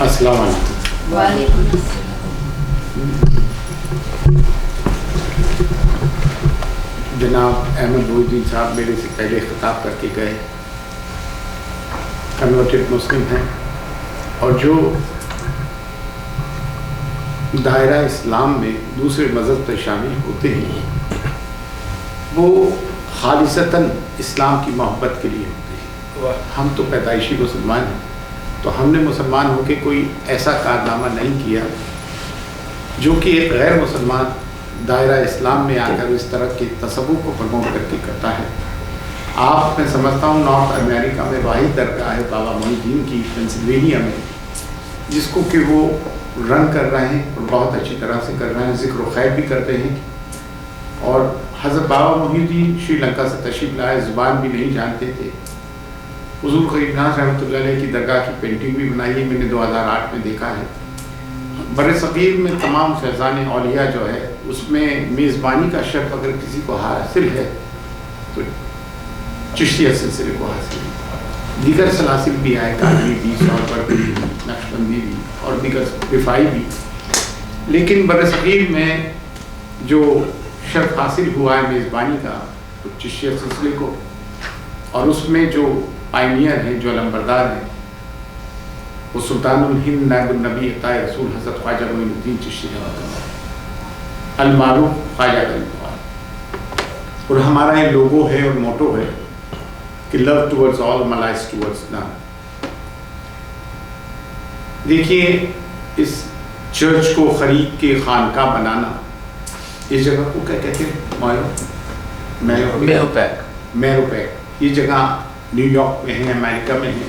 السلام علیکم۔ وعلیکم السلام۔ جناب احمد محی الدین صاحب میرے سے پہلے خطاب کر کے گئے، کنورٹڈ مسلم ہیں، اور جو دائرہ اسلام میں دوسرے مذہب پر شامل ہوتے ہیں وہ خالصتاً اسلام کی محبت کے لیے ہوتے ہیں۔ ہم تو پیدائشی مسلمان ہیں، تو ہم نے مسلمان ہو کے کوئی ایسا کارنامہ نہیں کیا جو کہ ایک غیر مسلمان دائرہ اسلام میں آ کر اس طرح کے تصور کو پرموٹ کر کے کرتا ہے۔ آپ میں سمجھتا ہوں نارتھ امریکہ میں واحد درگاہ ہے بابا محی الدین کی پینسلوینیا میں، جس کو کہ وہ رن کر رہے ہیں اور بہت اچھی طرح سے کر رہے ہیں، ذکر و خیر بھی کرتے ہیں۔ اور حضرت بابا محی الدین شری لنکا سے تشریف لائے، زبان بھی نہیں جانتے تھے۔ حضور غریب نواز رحمۃ اللہ علیہ کی درگاہ کی پینٹنگ بھی بنائی ہے، میں نے 2008 میں دیکھا ہے۔ بر صغیر میں تمام فیضان اولیاء جو ہے اس میں میزبانی کا شرف اگر کسی کو حاصل ہے تو چشتیہ سلسلے کو حاصل ہے۔ دیگر سلاسل بھی آئے، قادری بھی، سورپر بھی، نقشبندی بھی اور دیگر رفاعی بھی، لیکن بر صغیر میں جو شرف حاصل ہوا ہے میزبانی کا تو چشتیہ سلسلے کو، اور اس میں جو پائنیئر ہیں، جو علمبردار ہیں، وہ سلطان الہند نائب النبی عطا رسول حضرت خواجہ معین الدین چشتی المعروف خواجہ غریب، اور ہمارا یہ لوگو ہے اور موٹو ہے کہ لو ٹورڈز آل ملائز ٹورڈز نان۔ دیکھیے، اس چرچ کو خرید کے خانقاہ بنانا، اس جگہ کو کیا کہتے ہیں؟ میرو پیک، یہ جگہ نیو یارک میں ہے، امریکہ میں ہے،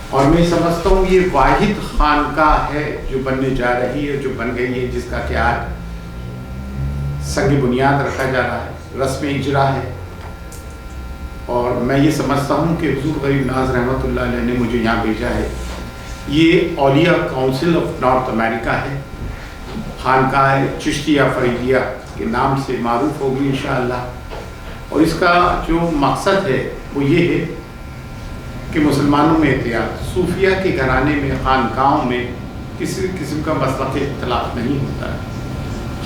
اور میں سمجھتا ہوں یہ واحد خانقاہ ہے جو بننے جا رہی ہے، جو بن گئی ہے، جس کا کیا ہے سنگ بنیاد رکھا جا رہا ہے، رسم اجرا ہے۔ اور میں یہ سمجھتا ہوں کہ حضور غریب نواز رحمۃ اللہ علیہ نے مجھے یہاں بھیجا ہے۔ یہ اولیاء کونسل آف نارتھ امریکہ ہے، خانقاہ چشتیہ فریدیہ کے نام سے معروف ہوگی انشاءاللہ۔ اور اس کا جو مقصد ہے وہ یہ ہے کہ مسلمانوں میں احتیاط، صوفیہ کے گھرانے میں، خانقاہوں میں کسی قسم کا مسلک اختلاف نہیں ہوتا ہے۔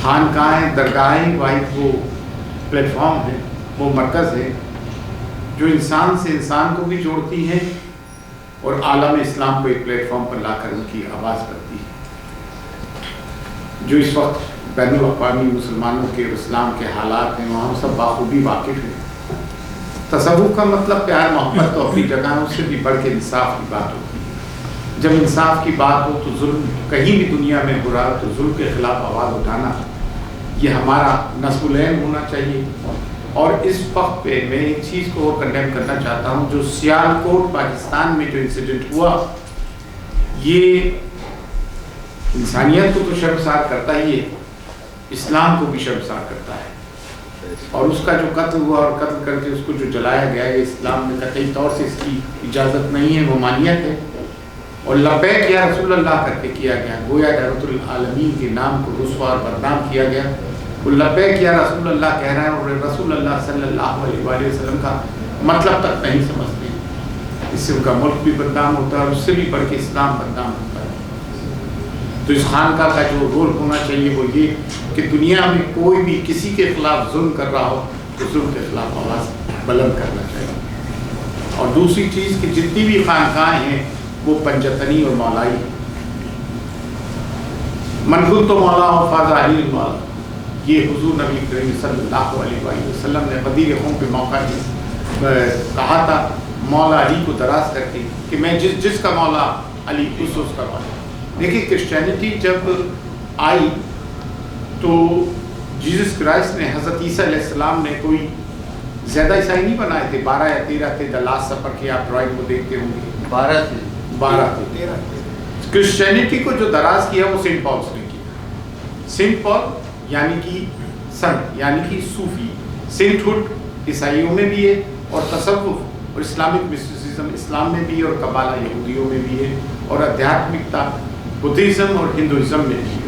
خانقاہیں، درگاہیں واحد وہ پلیٹ فارم ہے، وہ مرکز ہے جو انسان سے انسان کو بھی جوڑتی ہے اور عالم اسلام کو ایک پلیٹ فارم پر لا کر ان کی آواز کرتی ہے۔ جو اس وقت بین الاقوامی مسلمانوں کے اسلام کے حالات ہیں وہ ہم سب بخوبی واقف ہیں۔ تصوف کا مطلب پیار محبت تو اپنی جگہ ہے، اس سے بھی بڑھ کے انصاف کی بات ہوتی ہے۔ جب انصاف کی بات ہو تو ظلم کہیں بھی دنیا میں ہو رہا تو ظلم کے خلاف آواز اٹھانا یہ ہمارا نصب العین ہونا چاہیے۔ اور اس وقت پہ میں ایک چیز کو اور کنڈیم کرنا چاہتا ہوں، جو سیالکوٹ پاکستان میں جو انسیڈنٹ ہوا، یہ انسانیت کو تو شرمسار کرتا ہی ہے، اسلام کو بھی شرمسار کرتا ہے۔ اور اس کا جو قتل ہوا اور قتل کر کے اس کو جو جلایا گیا ہے، اسلام میں قطعی طور سے اس کی اجازت نہیں ہے، وہ مانیت ہے۔ اور لبیک یا رسول اللہ کر کے کیا گیا، گویا رحمۃ العالمین کے نام کو رسوا اور بدنام کیا گیا۔ وہ لبیک یا رسول اللہ کہہ رہے ہیں اور رسول اللہ صلی اللہ علیہ وآلہ وسلم کا مطلب تک نہیں سمجھتے، اس سے ان کا ملک بھی بدنام ہوتا ہے اور اس سے بھی بڑھ کے اسلام بدنام ہوتا ہے۔ تو اس خانقاہ کا جو رول ہونا چاہیے وہ یہ کہ دنیا میں کوئی بھی کسی کے خلاف ظلم کر رہا ہو تو ظلم کے خلاف آواز بلند کرنا چاہیے۔ اور دوسری چیز کہ جتنی بھی خانقاہیں ہیں وہ پنجتنی اور مولائی، من کنت مولا فاز علی المولا، یہ حضور نبی کریم صلی اللہ علیہ وآلہ وسلم نے غدیر قوم پہ موقع کہا تھا مولا علی کو دراز کر کے کہ میں جس کا مولا علی اس کا مولا۔ دیکھیے، کرسچینٹی جب آئی تو جیسس کرائسٹ نے، حضرت عیسیٰ علیہ السلام نے کوئی زیادہ عیسائی نہیں بنائے تھے، 12 یا 13 تھے۔ دی لاسٹ سپر کی آپ ڈرائنگ کو دیکھتے ہوں گے، 12 تھے۔ کرسچینٹی کو جو دراز کیا وہ سینٹ پالس نے کیا۔ سینٹ پال یعنی کہ سنت، یعنی کہ صوفی، سینٹ ہوڈ عیسائیوں میں بھی ہے، اور تصوف اور اسلامک مسٹیسزم اسلام میں بھی ہے، اور قبالہ یہودیوں میں بھی ہے، اور ادھیاتمکتا بدھزم اور ہندوازم میں بھی ہے۔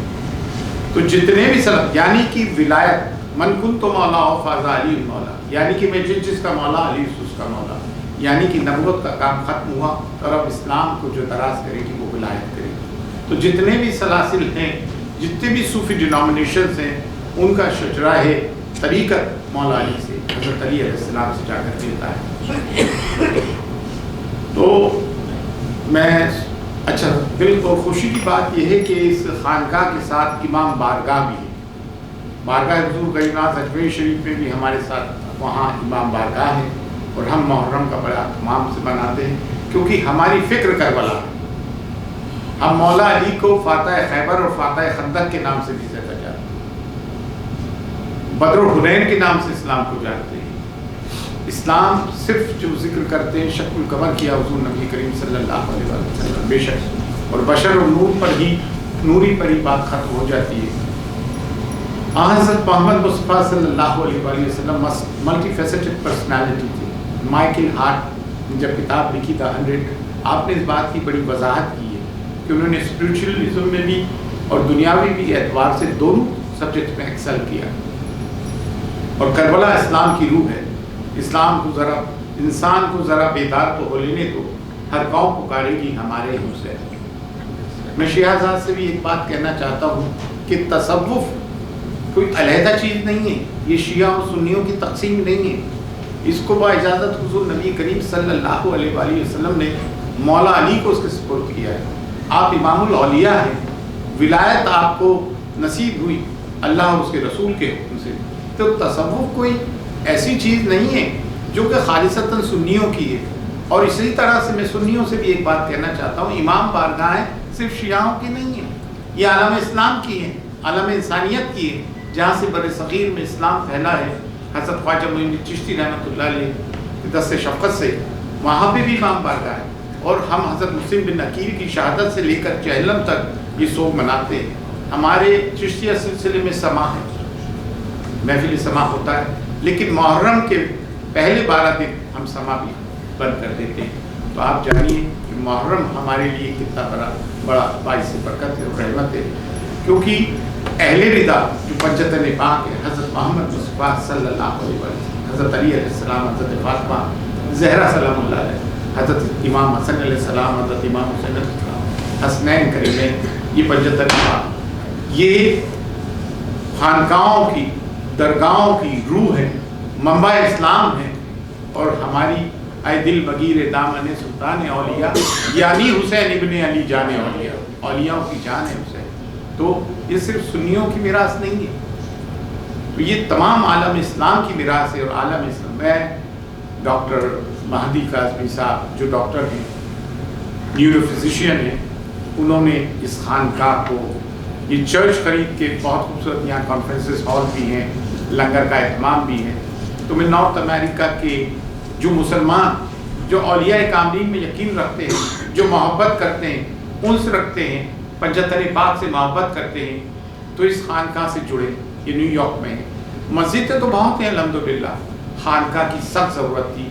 تو جتنے بھی سلف، یعنی کہ ولایت، من کنت مولا فاز علی المولا، یعنی کہ میں جس کا مولا علی اس کا مولا، یعنی کہ نبوت کا کام ختم ہوا اور اب اسلام کو جو دراز کرے گی وہ ولایت کرے گی۔ تو جتنے بھی سلاسل ہیں، جتنے بھی صوفی ڈینامینیشنز ہیں، ان کا شجرہ ہے طریقت مولا علی سے، حضرت علی علیہ السلام سے جا کر ملتا ہے۔ تو میں اچھا بالکل خوشی کی بات یہ ہے کہ اس خانقاہ کے ساتھ امام بارگاہ بھی ہے۔ بارگاہ حضور غریب نواز اجمیر شریف میں بھی ہمارے ساتھ وہاں امام بارگاہ ہے، اور ہم محرم کا بڑا اہتمام سے مناتے ہیں کیونکہ ہماری فکر کربلا ہے۔ ہم مولا علی کو فاتح خیبر اور فاتح خندق کے نام سے بھی جانا جاتے ہیں، بدر و حنین کے نام سے اسلام کو جانتے ہیں۔ اسلام صرف جو ذکر کرتے ہیں شق القمر کیا حضور نبی کریم صلی اللہ علیہ وسلم، بے شک، اور بشر اور نوری پر ہی بات ختم ہو جاتی ہے۔ حضرت محمد مصطفیٰ صلی اللہ علیہ وآلہ وسلم ملٹی فیسٹڈ پرسنالٹی تھی۔ مائیکل ہارٹ نے جب کتاب لکھی تھا 100، آپ نے اس بات کی بڑی وضاحت کی ہے کہ انہوں نے اسپریچولزم میں بھی اور دنیاوی بھی اعتبار سے دونوں سبجیکٹ میں ایکسل کیا، اور کربلا اسلام کی روح ہے۔ اسلام کو ذرا، انسان کو ذرا بیدار تو ہو لینے دو، ہر قوم پکارے گی ہمارے حسین۔ میں شیعہ حضرات سے بھی ایک بات کہنا چاہتا ہوں کہ تصوف کوئی علیحدہ چیز نہیں ہے، یہ شیعہ اور سنیوں کی تقسیم نہیں ہے۔ اس کو با اجازت حضور نبی کریم صلی اللہ علیہ وآلہ وسلم نے مولا علی کو اس کے سپرد کیا ہے۔ آپ امام الاولیاء ہیں، ولایت آپ کو نصیب ہوئی اللہ اور اس کے رسول کے حکم سے۔ تو تصوف کوئی ایسی چیز نہیں ہے جو کہ خالصتاً سنیوں کی ہے۔ اور اسی طرح سے میں سنیوں سے بھی ایک بات کہنا چاہتا ہوں، امام بارگاہیں صرف شیعوں کی نہیں ہیں، یہ عالم اسلام کی ہیں، عالم انسانیت کی ہے۔ جہاں سے بر صغیر میں اسلام پھیلا ہے، حضرت خواجہ معین الدین چشتی رحمۃ اللہ علیہ کی دست شفقت سے وہاں پہ بھی امام بارگاہ ہے، اور ہم حضرت مسلم بن عقیل کی شہادت سے لے کر جہلم تک یہ سوگ مناتے ہیں۔ ہمارے چشتیہ سلسلے میں سما ہے، محفل سما ہوتا ہے، لیکن محرم کے پہلے 12 دن ہم سما بھی بند کر دیتے ہیں۔ تو آپ جانیے کہ محرم ہمارے لیے کتنا بڑا باعث برکت ہے اور رحمت ہے، کیونکہ اہل رضا جو پنجتن پاک ہے، حضرت محمد مصطفیٰ صلی اللہ علیہ وسلم، حضرت علی علیہ السلام، حضرت فاطمہ زہرا سلام اللہ علیہ، حضرت امام حسن علیہ السلام، حضرت امام حسین علیہ السلام، حسنین کریمین، یہ پنجتن پاک، یہ خانقاہوں کی، درگاہوں کی روح ہے، منبع اسلام ہے، اور ہماری اے دل بگیر دامن سلطان اولیاء، یعنی حسین ابن علی جان اولیاء، اولیاء کی جان ہے حسین۔ تو یہ صرف سنیوں کی میراث نہیں ہے، تو یہ تمام عالم اسلام کی میراث ہے۔ اور عالم اسلام میں ڈاکٹر مہدی کاظمی صاحب جو ڈاکٹر ہیں، نیورو فزیشین ہیں، انہوں نے اس خانقاہ کو، یہ چرچ خرید کے بہت خوبصورت، یہاں کانفرنسز ہال بھی ہیں، لنگر کا اہتمام بھی ہے۔ تو میں نارتھ امریکہ کے جو مسلمان جو اولیاء کاملین میں یقین رکھتے ہیں، جو محبت کرتے ہیں، انس رکھتے ہیں، پنجتن پاک سے محبت کرتے ہیں، تو اس خانقاہ سے جڑے۔ یہ نیو یارک میں ہے، مسجدیں تو بہت ہیں الحمدللہ، خانقاہ کی سخت ضرورت تھی۔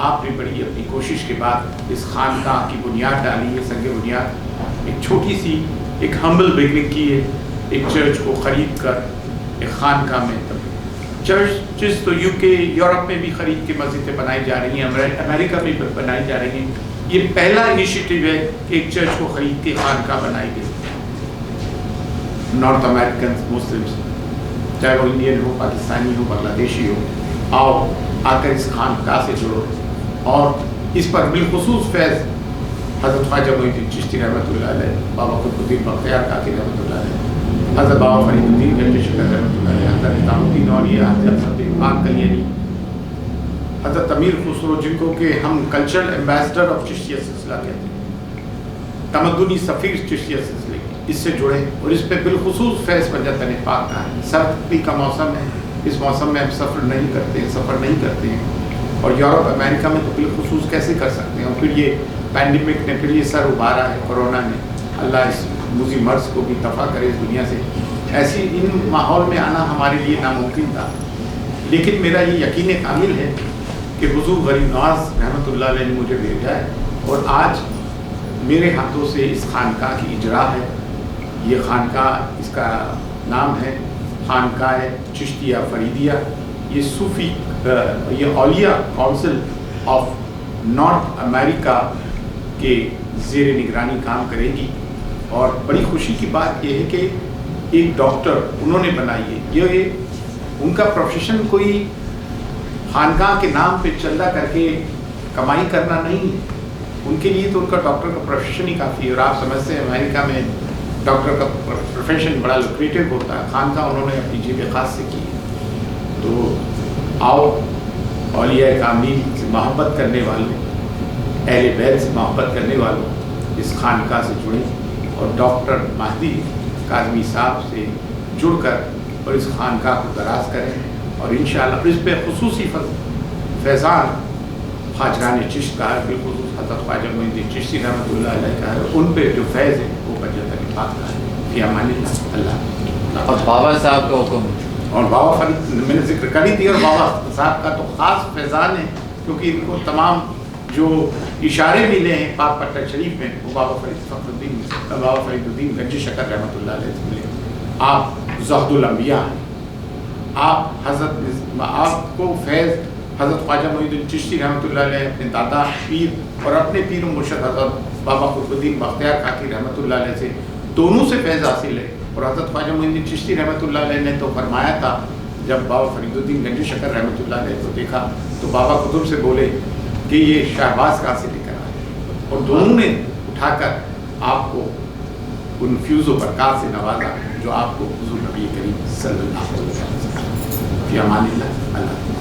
آپ نے بڑی اپنی کوشش کے بعد اس خانقاہ کی بنیاد ڈالی ہے، سنگ بنیاد، ایک چھوٹی سی ایک ہمبل بگننگ کی ہے، ایک چرچ کو خرید کر ایک خانقاہ میں تبدیل۔ چرچز تو UK، یورپ میں بھی خرید کے مسجدیں بنائی جا رہی ہیں، امریکہ میں بھی بنائی جا رہی ہیں۔ یہ پہلا انیشیٹو ہے کہ ایک چرچ کو خرید کے خانقاہ بنائی گئی۔ نارتھ امریکن مسلمز، چاہے وہ انڈین ہو، پاکستانی ہو، بنگلہ دیشی ہو، آؤ آ کر اس خانقاہ سے جڑو۔ اور اس پر بالخصوص فیض حضرت خواجہ معین الدین چشتی رحمۃ اللہ علیہ، بابا قطب الدین بختیار کاکی رحمۃ اللہ علیہ، حضرت بابا فرید الدین گنج شکر رحمۃ اللہ علیہ، حضرت نظام الدین اولیاء، حضرت پاک کلیانی، حضرت امیر خسرو، جن کو کہ ہم کلچرل ایمبیسڈر آف چشتیہ سلسلہ کہتے ہیں، تمدنی سفیر چشتیہ سلسلے، اس سے جڑے۔ اور اس پہ بالخصوص فیض پنجتن پاک کا ہے۔ سردی کا موسم ہے، اس موسم میں ہم سفر نہیں کرتے ہیں، اور یورپ امریکہ میں تو بالخصوص کیسے کر سکتے ہیں۔ اور پھر یہ پینڈیمک نے، پھر یہ سر ابھارا ہے کورونا نے، اللہ اس موذی مرض کو بھی دفع کرے اس دنیا سے۔ ایسی ان ماحول میں آنا ہمارے لیے ناممکن تھا، لیکن میرا یہ یقین کامل ہے کہ حضور غریب نواز رحمۃ اللہ علیہ نے مجھے بھیجا ہے، اور آج میرے ہاتھوں سے اس خانقاہ کی اجرا ہے۔ یہ خانقاہ، اس کا نام ہے خانقاہ چشتیہ فریدیہ۔ یہ صوفی، یہ اولیاء کونسل آف نارتھ امریکہ کے زیر نگرانی کام کرے گی. اور بڑی خوشی کی بات یہ ہے کہ ایک ڈاکٹر انہوں نے بنائی ہے. یہ ان کا پروفیشن کوئی خانقاہ کے نام پہ چندہ کر کے کمائی کرنا نہیں ہے. ان کے لیے تو ان کا ڈاکٹر کا پروفیشن ہی کافی ہے. اور آپ سمجھتے ہیں امریکہ میں ڈاکٹر کا پروفیشن بڑا لوکریٹو ہوتا ہے. خانقاہ انہوں نے اپنی جیب خاص سے کی. تو آؤ اولیاء کاملین سے محبت کرنے والوں، اہل بیت سے محبت کرنے والوں اس خانقاہ سے جڑیں اور ڈاکٹر مہدی کاظمی صاحب سے جڑ کر اور اس خانقاہ کو دراز کریں. اور انشاءاللہ اس پہ خصوصی فیضان خواجگان چشت کا ہے، بالخصوص حضرت خواجہ معین الدین چشتی رحمۃ اللہ علیہ کا ہے. ان پہ جو فیض ہے وہ بجت علی پاک کا ہے. فی امان اللہ. اللہ. اور بابا صاحب کا حکم اور بابا فرید میں نے ذکر کری تھی. اور بابا صاحب کا تو خاص فیضان ہے کیونکہ ان کو تمام جو اشارے ملے ہیں پاک پٹہ شریف میں وہ بابا فرید الدین گنجی شکر رحمۃ اللہ علیہ سے ملے. آپ زہد الانبیاء ہیں. آپ کو فیض حضرت خواجہ معین الدین چشتی رحمۃ اللہ علیہ اپنے دادا پیر اور اپنے پیر و مرشد حضرت بابا قطب الدین بختیار کاکی رحمۃ اللہ علیہ سے دونوں سے فیض حاصل ہے. اور حضرت خواجہ معین الدین چشتی رحمۃ اللہ علیہ نے تو فرمایا تھا جب بابا فرید الدین گنجی شکر رحمۃ اللہ علیہ کو دیکھا تو بابا قطب سے بولے کہ یہ شہباز کہاں سے لے کر آئے. اور دونوں نے اٹھا کر آپ کو ان فیوز و برکات سے نوازا جو آپ کو حضور نبی کریم صلی اللہ علیہ وسلم. فی امان اللہ. اللہ